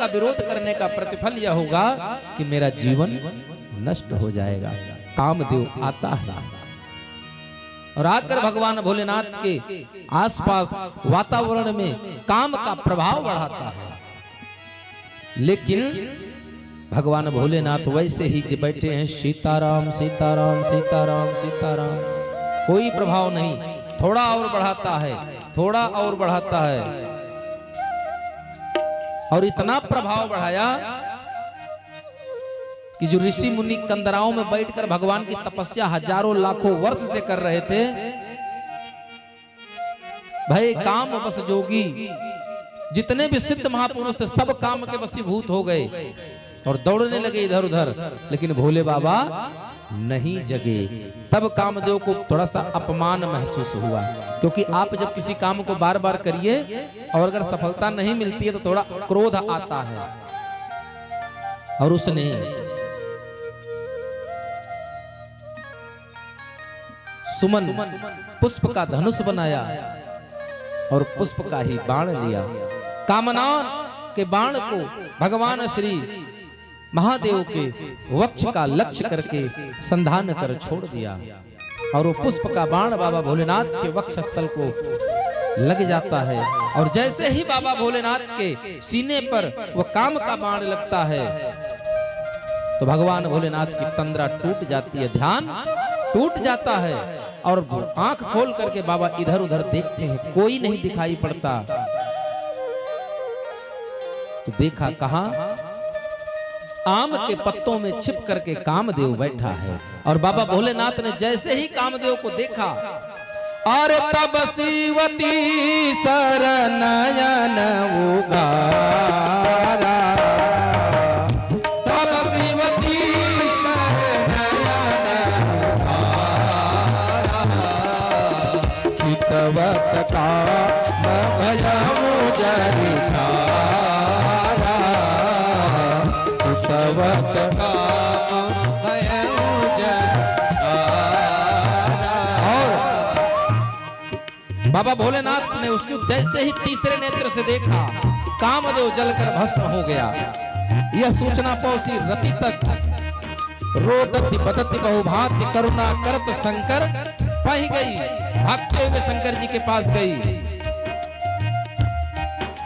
का विरोध करने का प्रतिफल यह होगा कि मेरा जीवन नष्ट हो जाएगा। कामदेव आता है और आकर भगवान भोलेनाथ के आसपास वातावरण में काम का प्रभाव बढ़ाता है। लेकिन भगवान भोलेनाथ वैसे ही जो बैठे हैं, सीताराम सीताराम सीताराम सीताराम, कोई प्रभाव नहीं। थोड़ा और बढ़ाता है, थोड़ा और बढ़ाता है, और इतना प्रभाव बढ़ाया कि जो ऋषि मुनि कंदराओं में बैठकर भगवान की तपस्या हजारों लाखों वर्ष से कर रहे थे, भय काम बस जोगी, जितने भी सिद्ध महापुरुष थे सब काम के वशीभूत हो गए और दौड़ने लगे इधर उधर। लेकिन भोले बाबा नहीं जगे। तब कामदेव को थोड़ा सा अपमान महसूस हुआ, क्योंकि आप जब किसी काम को बार बार करिए और अगर सफलता नहीं मिलती है तो थोड़ा क्रोध आता है। और उसने सुमन पुष्प का धनुष बनाया और पुष्प का ही बाण लिया। कामना के बाण को भगवान श्री महादेव के वक्ष का लक्ष्य करके संधान कर छोड़ दिया और वो पुष्प का बाण बाबा भोलेनाथ के वक्ष स्थल को लग जाता है। और जैसे ही बाबा भोलेनाथ के सीने पर वो काम का बाण लगता है तो भगवान भोलेनाथ की तंद्रा टूट जाती है, ध्यान टूट जाता है और आंख खोल करके बाबा इधर उधर देखते हैं, कोई नहीं दिखाई पड़ता। तो देखा कहां, आम के पत्तों में छिप करके कामदेव बैठा है। और बाबा भोलेनाथ ने जैसे ही कामदेव को देखा, अरे तब शिवती सरनयन उगारा, तब शिवती सरनयन उगारा, चितवत काम भयमु जरिसा, और बाबा भोलेनाथ ने उसके जैसे ही तीसरे नेत्र से देखा, कामदेव जलकर भस्म हो गया। यह सूचना पहुंची रति तक। रोदति बदति बहुभाग्य करुणा करत शंकर पही गई, भागते हुए शंकर जी के पास गई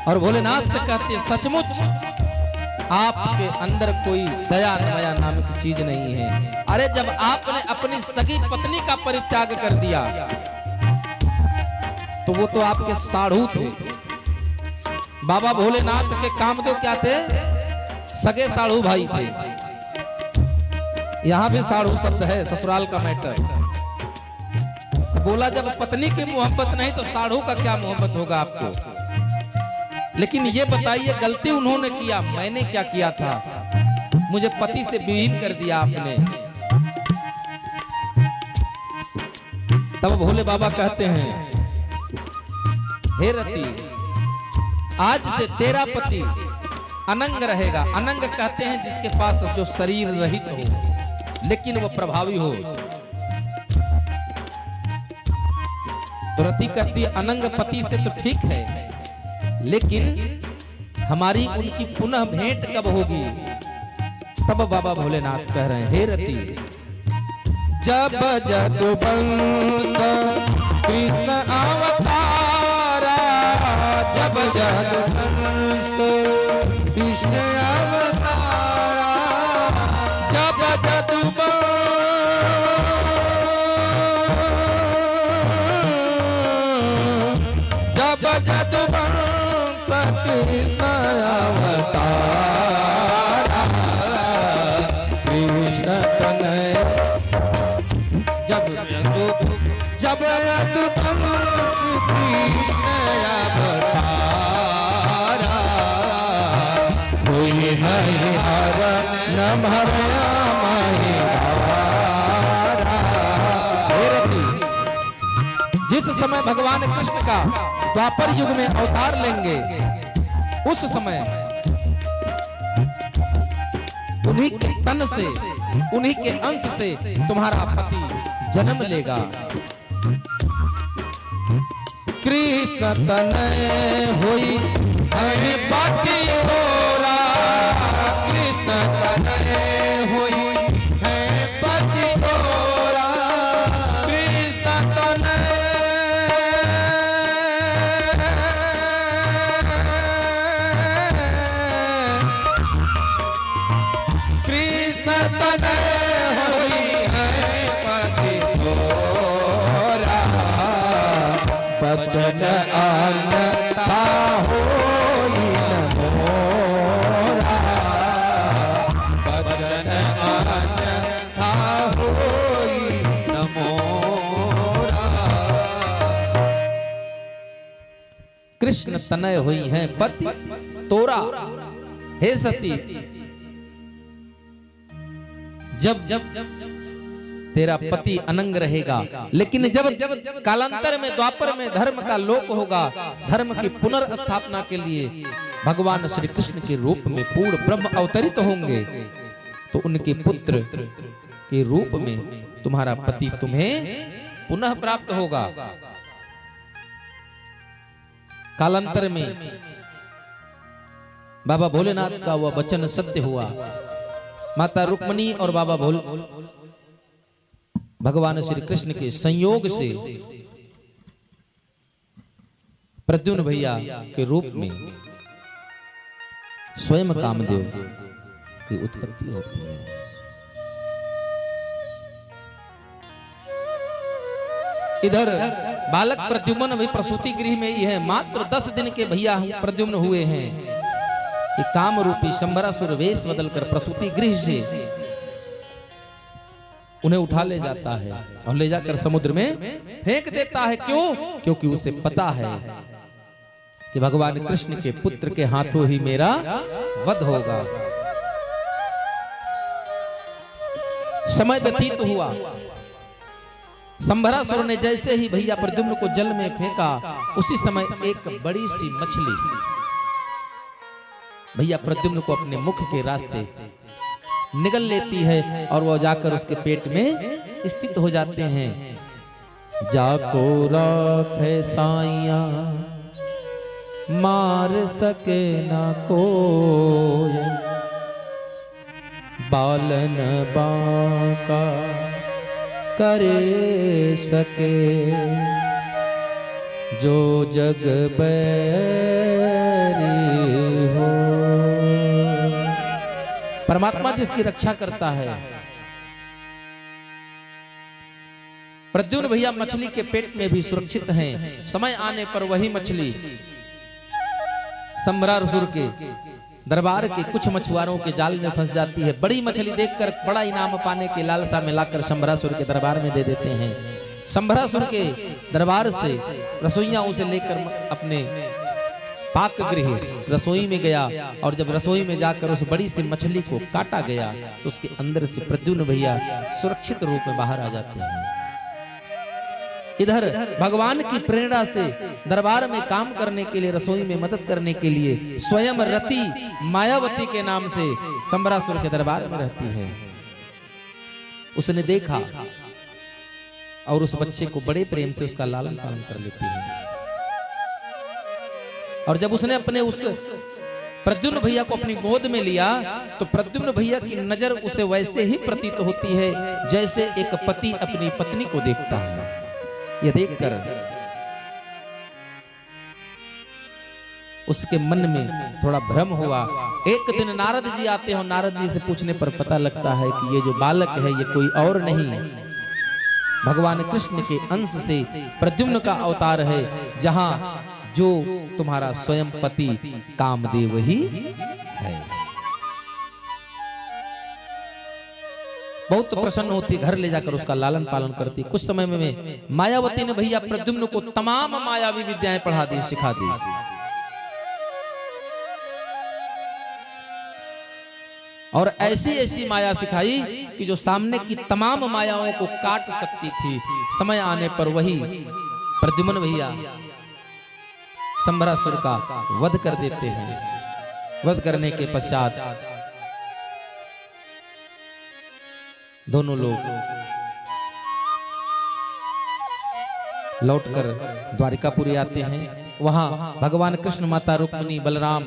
और भोलेनाथ से कहते, सचमुच आपके अंदर कोई दया नया नाम की चीज नहीं है। अरे जब आपने अपनी सगी पत्नी का परित्याग कर दिया तो वो तो आपके साढ़ू थे। बाबा भोलेनाथ के कामदेव क्या थे? सगे साढ़ू भाई थे। यहां भी साढ़ू शब्द है, ससुराल का मैटर। बोला जब पत्नी की मोहब्बत नहीं तो साढ़ू का क्या मोहब्बत होगा आपको। लेकिन ये बताइए, गलती उन्होंने किया, मैंने क्या किया था? मुझे पति से विहीन कर दिया आपने। तब भोले बाबा कहते हैं, हे रति, आज से तेरा पति अनंग रहेगा। अनंग कहते हैं जिसके पास जो शरीर रहित हो लेकिन वो प्रभावी हो। तो रति कहती है, अनंग पति से तो ठीक है, लेकिन हमारी उनकी पुनः भेंट कब होगी? तब बाबा भोलेनाथ कह रहे हैं, हे रति, जब जदुवंश कृष्ण अवतारा, जब जदुवंश कृष्ण अवतारा, जब जदुवंश कृष्ण अवतारा, कृष्ण तनय, जब जब यदुवंश कृष्ण अवतारा, कोई नहीं हर न भरया जिस समय भगवान कृष्ण का द्वापर युग में अवतार लेंगे, उस समय उन्हीं के तन से, उन्हीं के अंश से तुम्हारा पति जन्म लेगा। कृष्ण तनय होई हरि बाटी तोरा, तनय होई है पति तोरा, बचन अन्यथा होई न मोरा, बचन अन्यथा होई न मोरा। कृष्ण तनय हुई हैं पति तोरा। हे सती, जब तेरा पति अनंग रहेगा, लेकिन जब कालांतर में द्वापर में धर्म का लोप होगा, धर्म की पुनर्स्थापना के लिए भगवान श्री कृष्ण के रूप में पूर्ण ब्रह्म अवतरित होंगे, तो उनके पुत्र के रूप में तुम्हारा पति तुम्हें पुनः प्राप्त होगा। कालांतर में बाबा भोलेनाथ का वह वचन सत्य हुआ। माता रुक्मणी और बाबा भगवान श्री कृष्ण के संयोग से प्रद्युम्न भैया के रूप में स्वयं कामदेव की उत्पत्ति होती है। इधर बालक प्रद्युम्न भी प्रसूति गृह में ही है। मात्र 10 दिन के भैया प्रद्युम्न हुए हैं कि काम रूपी शंबरासुर वेश बदलकर प्रसूति गृह से उन्हें उठा ले जाता है और ले जाकर समुद्र में फेंक देता है। क्यों? क्योंकि उसे पता है कि भगवान कृष्ण के पुत्र के हाथों ही मेरा वध होगा। समय व्यतीत हुआ। शंबरासुर ने जैसे ही भैया प्रद्युम्न को जल में फेंका, उसी समय एक बड़ी सी मछली भैया प्रद्युम्न को अपने मुख के रास्ते निगल लेती है और वह जाकर उसके पेट में स्थित हो जाते हैं। जाको राखे साइया मार सके ना कोई, बालन बांका करे सके, जो जग बैरी हो। परमात्मा जिसकी रक्षा करता है। प्रद्युम्न भैया मछली के पेट में भी सुरक्षित हैं। समय आने पर वही मछली शंबरासुर के दरबार के कुछ मछुआरों के जाल में फंस जाती है। बड़ी मछली देखकर बड़ा इनाम पाने की लालसा में लाकर शंबरासुर के दरबार में दे देते हैं। शंबरासुर के दरबार से रसोइया उसे लेकर अपने पाक गृह रसोई में गया, और जब रसोई में जाकर उस बड़ी सी मछली को काटा गया तो उसके अंदर से प्रद्युम्न भैया सुरक्षित रूप में बाहर आ जाते हैं। इधर भगवान की प्रेरणा से दरबार में काम करने के लिए, रसोई में मदद करने के लिए स्वयं रति मायावती के नाम से शंबरासुर के दरबार में रहती है। उसने देखा और उस बच्चे को बड़े प्रेम से उसका लालन पालन कर लेती है। और जब उसने अपने उस प्रद्युम्न भैया को अपनी गोद में लिया तो प्रद्युम्न भैया की नजर उसे वैसे ही प्रतीत होती है जैसे एक पति अपनी पत्नी को देखता है। यह देखकर उसके मन में थोड़ा भ्रम हुआ। एक दिन नारद जी आते हैं, नारद जी से पूछने पर पता लगता है कि ये जो बालक है ये कोई और नहीं, भगवान कृष्ण के अंश से प्रद्युम्न का अवतार है, जहां जो तुम्हारा स्वयं पति कामदेव ही है। बहुत प्रसन्न होती, घर ले जाकर उसका लालन पालन करती। कुछ समय में मायावती ने भैया प्रद्युम्न को तमाम मायावी विद्याएं पढ़ा दी, सिखा दी। और ऐसी ऐसी माया सिखाई कि जो सामने की तमाम मायाओं को काट सकती थी। समय आने पर वही प्रद्युम्न भैया शंबरासुर का वध कर देते हैं। वध करने के पश्चात दोनों लोग लौटकर द्वारिकापुरी आते हैं। वहां भगवान कृष्ण, माता रुक्मिणी, बलराम,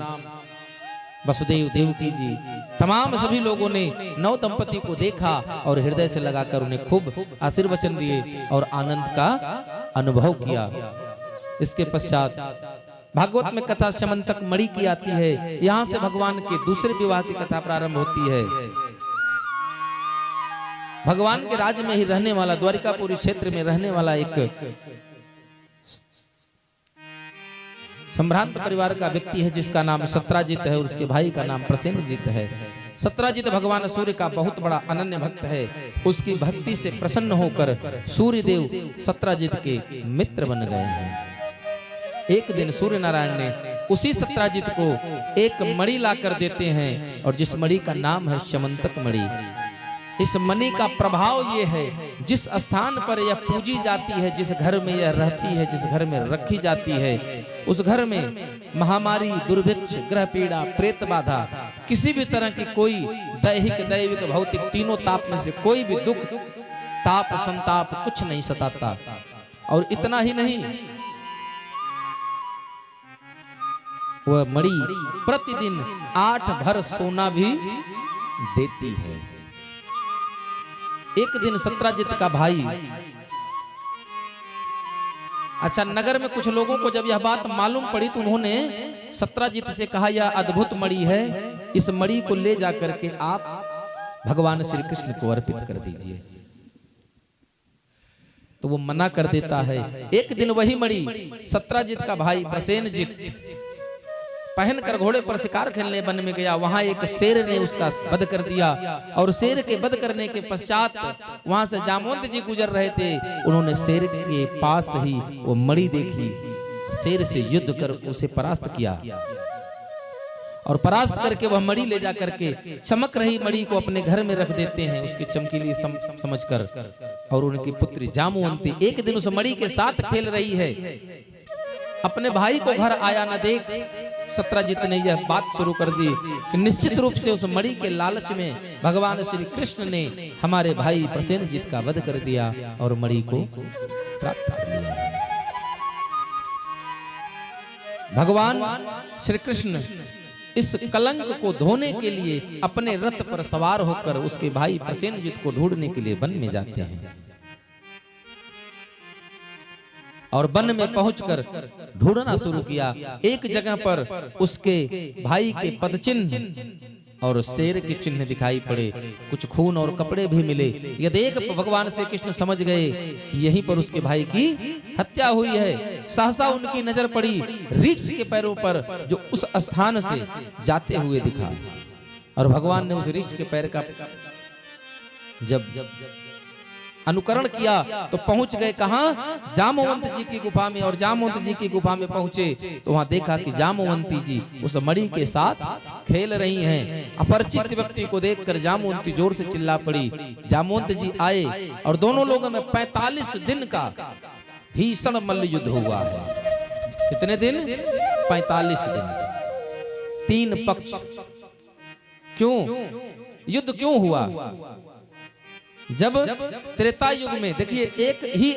वसुदेव, देवकी जी, तमाम सभी लोगों ने नव दंपति को देखा और हृदय से लगाकर उन्हें खूब आशीर्वचन दिए और आनंद का अनुभव किया। इसके पश्चात भागवत में कथा समंतक मणि की आती है। यहाँ से भगवान के दूसरे विवाह की कथा प्रारंभ होती है। भगवान के राज्य में ही रहने वाला, द्वारिकापुरी क्षेत्र में रहने वाला एक संभ्रांत परिवार का व्यक्ति है जिसका नाम सत्राजित है और उसके भाई का नाम प्रसेनजित है। सत्राजित भगवान सूर्य का बहुत बड़ा अनन्य भक्त है। उसकी भक्ति से प्रसन्न होकर सूर्यदेव सत्राजित के मित्र बन गए हैं। एक दिन सूर्य नारायण ने उसी सत्राजित को एक मणि ला कर देते हैं और जिस मणि का नाम है शमंतक मणि। इस मणि का प्रभाव ये है, जिस स्थान पर यह पूजी जाती है, जिस घर में यह रहती है, जिस घर में रखी जाती है, उस घर में महामारी, दुर्भिक्ष, ग्रह पीड़ा, प्रेत बाधा, किसी भी तरह की कोई दैहिक, दैविक, भौतिक तीनों ताप में से कोई भी दुख, ताप, संताप कुछ नहीं सताता। और इतना ही नहीं, वह मणि प्रतिदिन 8 भर सोना भी देती है। एक दिन सत्राजित का भाई, अच्छा, नगर में कुछ लोगों को जब यह बात मालूम पड़ी तो उन्होंने सत्राजित से कहा, यह अद्भुत मणि है, इस मणि को ले जाकर के आप भगवान श्री कृष्ण को अर्पित कर दीजिए। तो वो मना कर देता है। एक दिन वही मणि सत्राजित का भाई प्रसेनजित पहनकर घोड़े पर शिकार खेलने वन में गया। वहां एक शेर ने उसका वध कर दिया और शेर के वध करने के पश्चात वहां से जामवंत जी गुजर रहे थे। उन्होंने शेर के पास ही वो मणि देखी, शेर से युद्ध कर उसे परास्त किया और परास्त करके वह मणि ले जा करके चमक रही मणि को अपने घर में रख देते हैं, उसकी चमकीली समझकर। और उनकी पुत्री जामवंती एक दिन उस मणि के साथ खेल रही है। अपने भाई को घर आया न देख सत्राजित ने यह बात शुरू कर दी कि निश्चित रूप से उस मणि के लालच में भगवान श्री कृष्ण ने हमारे भाई प्रसेनजित का वध कर दिया और मणि को प्राप्त कर लिया। भगवान श्री कृष्ण इस कलंक को धोने के लिए अपने रथ पर सवार होकर उसके भाई प्रसेनजित को ढूंढने के लिए वन में जाते हैं और वन में पहुंचकर ढूंढना शुरू किया। एक जगह पर उसके भाई के पदचिन्ह और शेर के चिन्ह दिखाई पड़े, कुछ खून और कपड़े भी मिले। यह देख भगवान श्री कृष्ण समझ गए कि यहीं पर उसके भाई की हत्या हुई है। सहसा उनकी नजर पड़ी ऋक्ष के पैरों पर जो उस स्थान से जाते हुए दिखा और भगवान ने उस ऋक्ष के पैर का जब अनुकरण किया तो पहुंच गए कहां? जामवंत जी की गुफा में। और जामवंत जी की गुफा में पहुंचे तो वहां देखा कि जामवंती जी उस मणि के साथ खेल रही हैं। अपरिचित व्यक्ति को देखकर जामवंती जोर से चिल्ला पड़ी। जामवंत जी आए और दोनों लोगों में 45 दिन का भीषण मल्ल युद्ध हुआ है। कितने दिन? 45 दिन, 3 पक्ष। क्यों युद्ध क्यों हुआ? जब त्रेता युग में देखिए, एक ही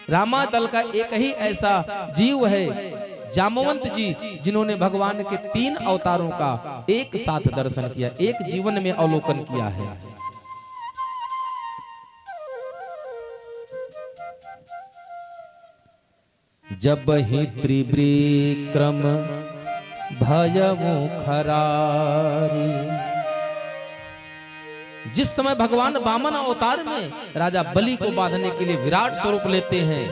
रामा दल का एक ही ऐसा जीव है जामवंत जी जिन्होंने भगवान के 3 अवतारों का एक साथ दर्शन किया, एक जीवन में अवलोकन किया है। जब ही त्रिविक्रम भयमु खरारी, जिस समय भगवान वामन अवतार में राजा बलि को बांधने के लिए विराट स्वरूप लेते हैं,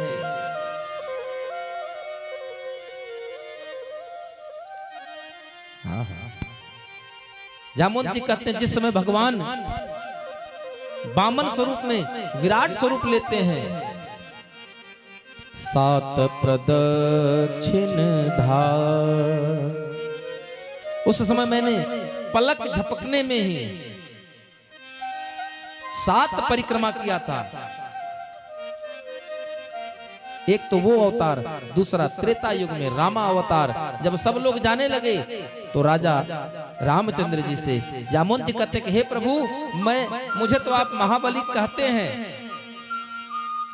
जामवंत जी कहते हैं जिस समय भगवान वामन स्वरूप में विराट स्वरूप लेते हैं, 7 प्रदक्षिण धार, उस समय मैंने पलक झपकने में ही 7 परिक्रमा किया था। एक तो वो अवतार, दूसरा त्रेता युग में रामा अवतार। जब सब लोग जाने लगे तो राजा रामचंद्र जी से जामवंत जी कहते कि हे प्रभु, मुझे तो आप महाबली कहते हैं,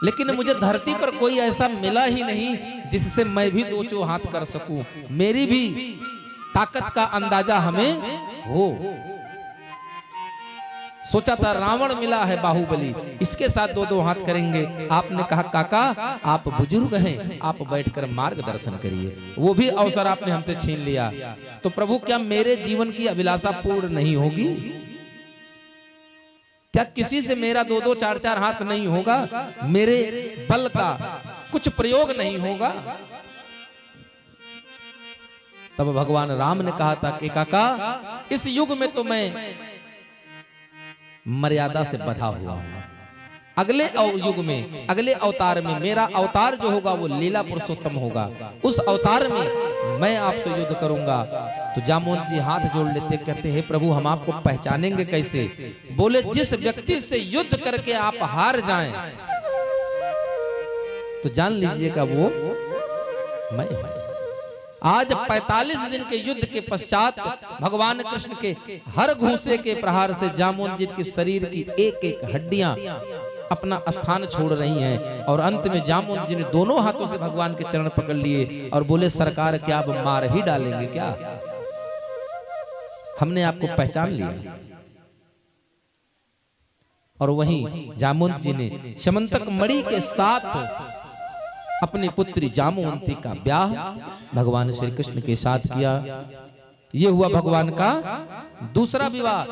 लेकिन मुझे धरती पर कोई ऐसा मिला ही नहीं जिससे मैं भी 2 हाथ कर सकूं। मेरी भी ताकत का अंदाजा हमें हो। सोचा था रावण मिला है बाहुबली, इसके साथ 2 हाथ करेंगे। आपने कहा काका आप बुजुर्ग हैं, आप बैठकर मार्गदर्शन करिए। वो भी अवसर आपने हमसे छीन लिया। तो प्रभु क्या मेरे जीवन की अभिलाषा पूर्ण नहीं होगी? क्या किसी से मेरा 2-2 4-4 हाथ नहीं होगा? मेरे बल का कुछ प्रयोग नहीं होगा? तब भगवान राम ने कहा था कि काका, इस युग में तो मैं मर्यादा से बंधा हुआ हूं। अगले युग में, अगले अवतार में मेरा अवतार जो होगा वो लीला पुरुषोत्तम होगा। उस अवतार में मैं आपसे युद्ध करूंगा। तो जामवंत जी हाथ जोड़ लेते, कहते हैं प्रभु हम आपको पहचानेंगे कैसे? बोले जिस व्यक्ति से युद्ध करके आप हार जाएं तो जान लीजिएगा वो मैं हूं। आज 45 दिन के युद्ध के पश्चात भगवान कृष्ण के हर घूंसे के प्रहार से जामवंत जी के शरीर की एक एक हड्डियां अपना स्थान छोड़ रही हैं और अंत में जामवंत जी ने दोनों हाथों से भगवान के चरण पकड़ लिए और बोले सरकार क्या आप मार ही डालेंगे क्या? हमने आपको पहचान लिया। और वहीं जामवंत जी ने समंतक मणि के साथ अपनी पुत्री जामवंती का ब्याह भगवान श्री कृष्ण के साथ किया। ये हुआ भगवान का दूसरा विवाह।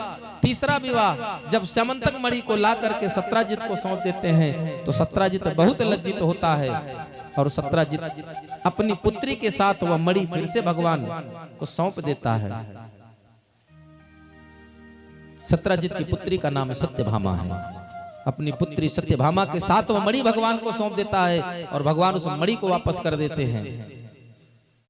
तीसरा विवाह जब समंतक मणि को ला करके सत्राजित को सौंप देते हैं तो सत्राजित बहुत लज्जित होता है और सत्राजित अपनी पुत्री के साथ वह मणि फिर से भगवान को सौंप देता है। सत्राजित की पुत्री का नाम सत्यभामा है। अपनी पुत्री सत्यभामा के साथ वह मणि भगवान को सौंप देता है और भगवान उस मणि को वापस कर देते हैं।